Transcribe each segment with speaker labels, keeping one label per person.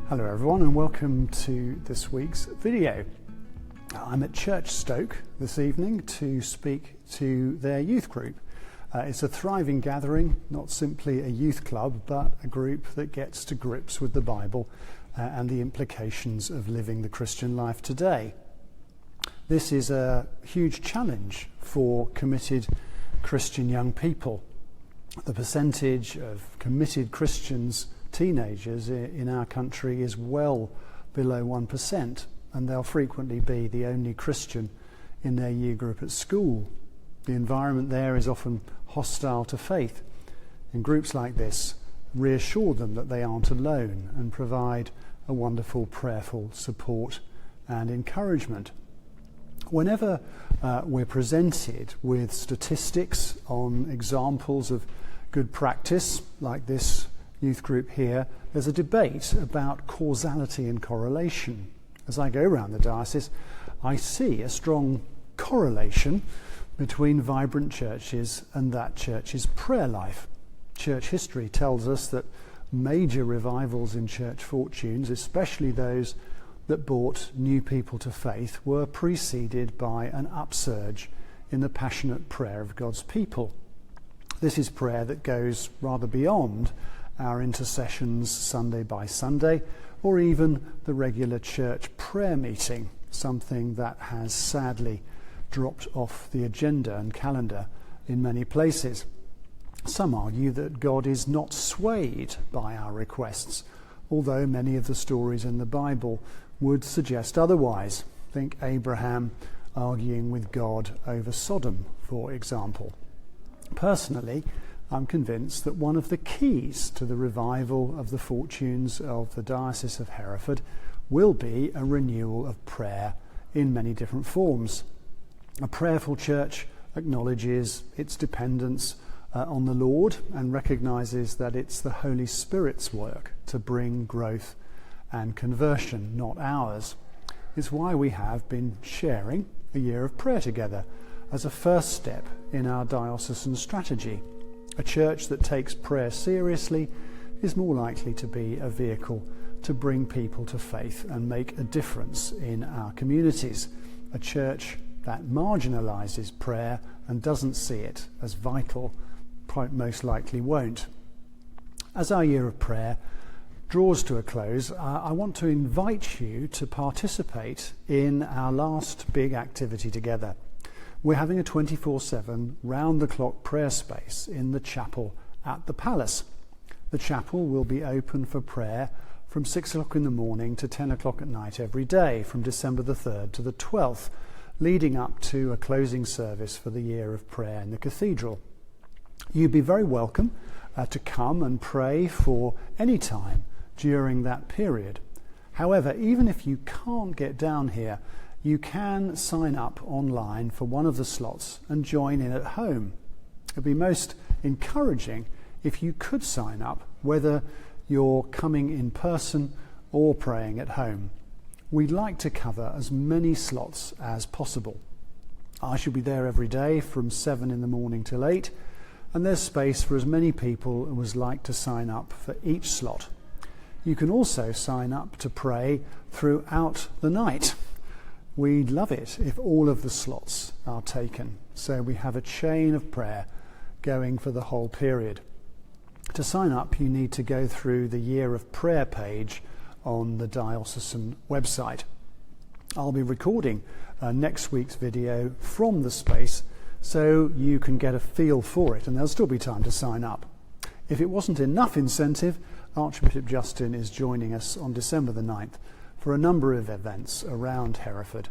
Speaker 1: Hello everyone and welcome to this week's video. I'm at Church Stoke this evening to speak to their youth group. It's a thriving gathering, not simply a youth club, but a group that gets to grips with the Bible and the implications of living the Christian life today. This is a huge challenge for committed Christian young people. The percentage of committed Christians, teenagers in our country, is well below 1%, and they'll frequently be the only Christian in their year group at school. The environment there is often hostile to faith, and groups like this reassure them that they aren't alone and provide a wonderful prayerful support and encouragement. Whenever we're presented with statistics on examples of good practice, like this youth group here, there's a debate about causality and correlation. As I go around the diocese, I see a strong correlation between vibrant churches and that church's prayer life. Church history tells us that major revivals in church fortunes, especially those that brought new people to faith, were preceded by an upsurge in the passionate prayer of God's people. This is prayer that goes rather beyond our intercessions Sunday by Sunday, or even the regular church prayer meeting, something that has sadly dropped off the agenda and calendar in many places. Some argue that God is not swayed by our requests, although many of the stories in the Bible would suggest otherwise. Think Abraham arguing with God over Sodom, for example. Personally, I'm convinced that one of the keys to the revival of the fortunes of the Diocese of Hereford will be a renewal of prayer in many different forms. A prayerful church acknowledges its dependence on the Lord and recognises that it's the Holy Spirit's work to bring growth and conversion, not ours. It's why we have been sharing a year of prayer together as a first step in our diocesan strategy. A church that takes prayer seriously is more likely to be a vehicle to bring people to faith and make a difference in our communities. A church that marginalises prayer and doesn't see it as vital quite most likely won't. As our year of prayer draws to a close, I want to invite you to participate in our last big activity together. We're having a 24/7 round-the-clock prayer space in the chapel at the Palace. The chapel will be open for prayer from 6 o'clock in the morning to 10 o'clock at night every day from December the 3rd to the 12th, leading up to a closing service for the year of prayer in the cathedral. You'd be very welcome to come and pray for any time during that period. However, even if you can't get down here, you can sign up online for one of the slots and join in at home. It would be most encouraging if you could sign up, whether you're coming in person or praying at home. We'd like to cover as many slots as possible. I shall be there every day from 7 in the morning till 8, and there's space for as many people who would like to sign up for each slot. You can also sign up to pray throughout the night. We'd love it if all of the slots are taken, so we have a chain of prayer going for the whole period. To sign up, you need to go through the Year of Prayer page on the diocesan website. I'll be recording next week's video from the space so you can get a feel for it, and there'll still be time to sign up. If it wasn't enough incentive, Archbishop Justin is joining us on December the 9th for a number of events around Hereford.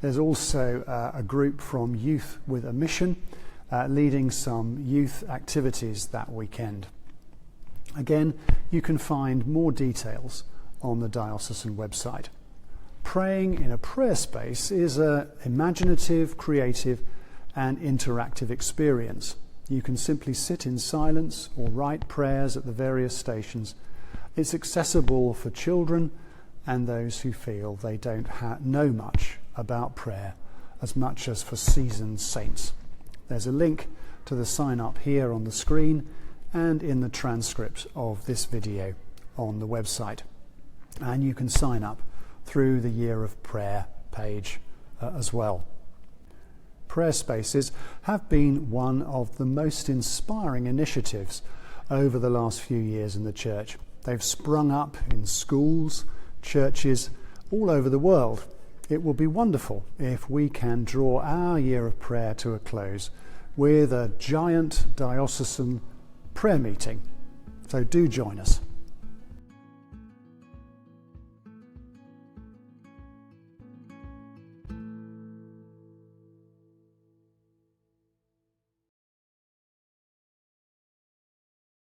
Speaker 1: There's also a group from Youth with a Mission leading some youth activities that weekend. Again, you can find more details on the diocesan website. Praying in a prayer space is an imaginative, creative and interactive experience. You can simply sit in silence or write prayers at the various stations. It's accessible for children and those who feel they don't know much about prayer as much as for seasoned saints. There's a link to the sign up here on the screen and in the transcript of this video on the website. and you can sign up through the Year of Prayer page as well. Prayer spaces have been one of the most inspiring initiatives over the last few years in the church. They've sprung up in schools, churches all over the world. It will be wonderful if we can draw our year of prayer to a close with a giant diocesan prayer meeting. So do join us.